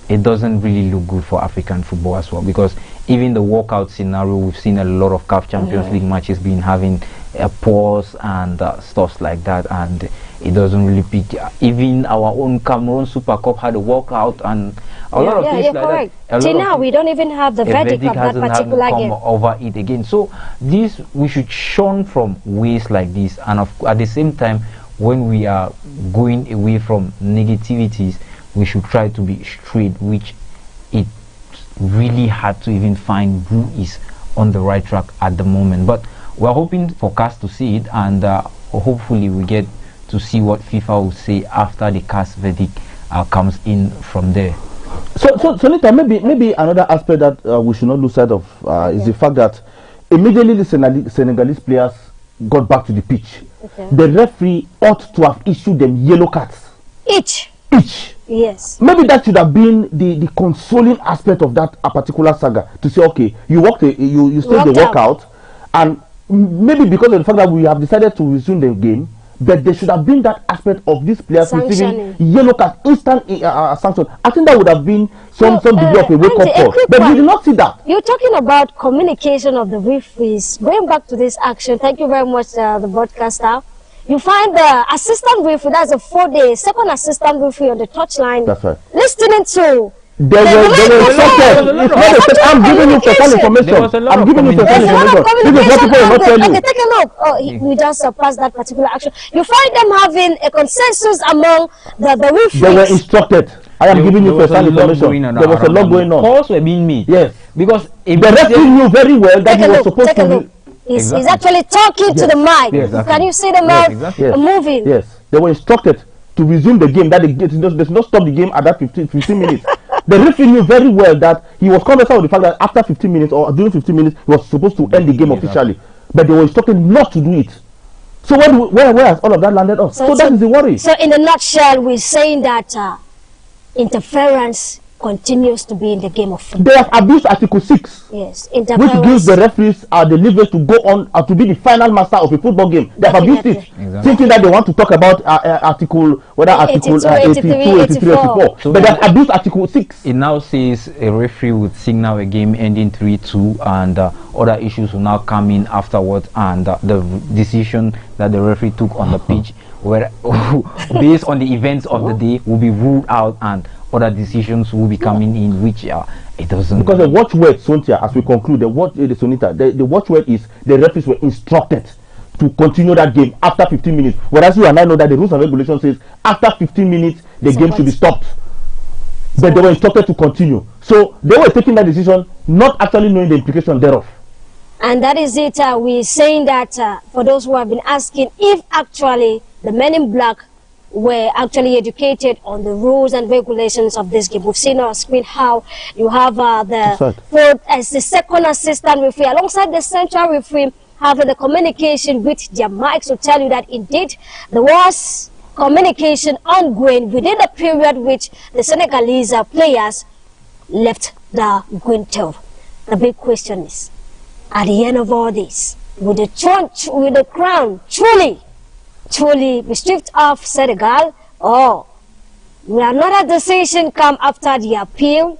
it doesn't really look good for African football as well, because even the walkout scenario, we've seen a lot of CAF Champions League matches being having a pause and stuff like that, and it doesn't really pick. Even our own Cameroon Super Cup had a walkout and a lot of things like that. Till now, we don't even have the verdict of that particular game. Over it again. So this, we should shun from ways like this, and at the same time, when we are going away from negativities, we should try to be straight, which it's really hard to even find who is on the right track at the moment. But we're hoping for CAS to see it, and hopefully we get to see what FIFA will say after the CAS verdict comes in from there. So Sonita, maybe another aspect that we should not lose sight of is the fact that immediately the Senegalese players got back to the pitch. The referee ought to have issued them yellow cards. Each. Yes. Maybe that should have been the consoling aspect of that particular saga, to say, okay, you stayed the walkout, and maybe because of the fact that we have decided to resume the game, but there should have been that aspect of these players receiving yellow card, instant sanction. I think that would have been some degree of a wake-up call. But we did not see that. You're talking about communication of the referees. Going back to this action, thank you very much, the broadcaster. You find the assistant referee, that's a 4-day, second assistant referee on the touchline. That's right. Listening to... They were instructed. I'm giving you personal information. I'm giving you personal information. This is what people will not tell you. Okay, take a look. Oh, we just surpassed that particular action. You find them having a consensus among the referees. They were instructed. I am giving you personal information. There was a lot going on. Calls were being made. Yes. Because the referee knew very well that he was supposed to... He's actually talking to the mic. Can you see the mouth moving? Yes. They were instructed to resume the game. That they did not stop the game at that 15 minutes. The referee knew very well that he was conversant with the fact that after 15 minutes or during 15 minutes, he was supposed to end the game officially. But they were instructed not to do it. So where has all of that landed us? So that is the worry. So in a nutshell, we're saying that interference continues to be in the game of football. They have abused Article 6. Yes, which gives the referees the leverage to go on to be the final master of a football game. They have abused it, thinking that they want to talk about Article 82, 83, 84. So but they have abused Article 6. It now says a referee would signal a game ending 3-2, and other issues will now come in afterwards, and the decision that the referee took on the pitch, where based on the events of the day, will be ruled out, and other decisions will be coming in, which it doesn't. Because the watchword, Sontia, as we conclude, the watchword is the referees were instructed to continue that game after 15 minutes. Whereas you and I know that the rules and regulations says after 15 minutes the game should be stopped. But they were instructed to continue. So they were taking that decision, not actually knowing the implication thereof. And that is it. We're saying that for those who have been asking if actually the men in black were actually educated on the rules and regulations of this game. We've seen on screen how you have the third as the second assistant referee alongside the central referee having the communication with their mics to tell you that indeed there was communication ongoing within the period which the Senegalese players left the green turf. The big question is, at the end of all this, will the crown truly be stripped off Senegal, or will another decision come after the appeal,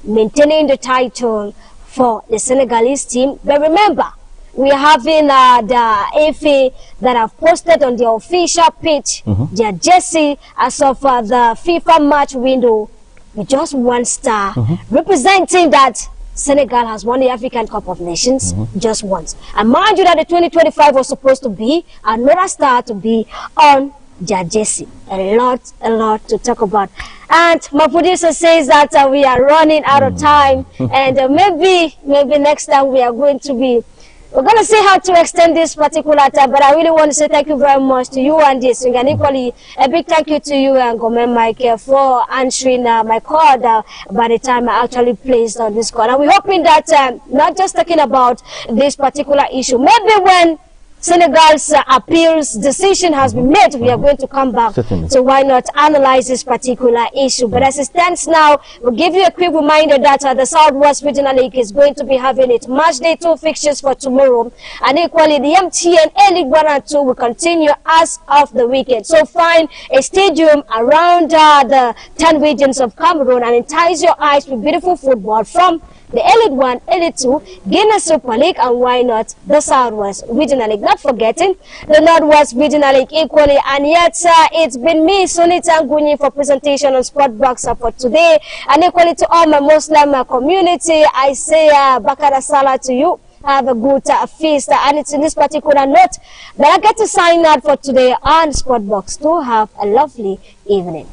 maintaining the title for the Senegalese team? But remember, we are having the FA that have posted on the official page their jersey as of the FIFA match window with just one star, representing that Senegal has won the African Cup of Nations just once. And mind you that the 2025 was supposed to be another star to be on their jersey. A lot to talk about. And my producer says that we are running out of time. And maybe next time we're going to see how to extend this particular time, but I really want to say thank you very much to you and this. And equally, a big thank you to you and Gomen Mike for answering my call by the time I actually placed on this call. And we're hoping that not just talking about this particular issue, maybe when Senegal's appeals decision has been made, we are going to come back to why not analyze this particular issue. But as it stands now, we'll give you a quick reminder that the Southwest Regional League is going to be having its match day 2 fixtures for tomorrow. And equally, the MTN A-League 1 and 2 will continue as of the weekend. So find a stadium around the 10 regions of Cameroon and entice your eyes with beautiful football from the Elite 1, Elite 2, Guinea Super League, and why not the Southwest Regional League. Not forgetting the Northwest Regional League equally. And yet, it's been me, Sonita Ngunyi, for presentation on Sport Box for today. And equally to all my Muslim community, I say Bakara Salah to you. Have a good feast. And it's in this particular note that I get to sign out for today on Sport Box. To have a lovely evening.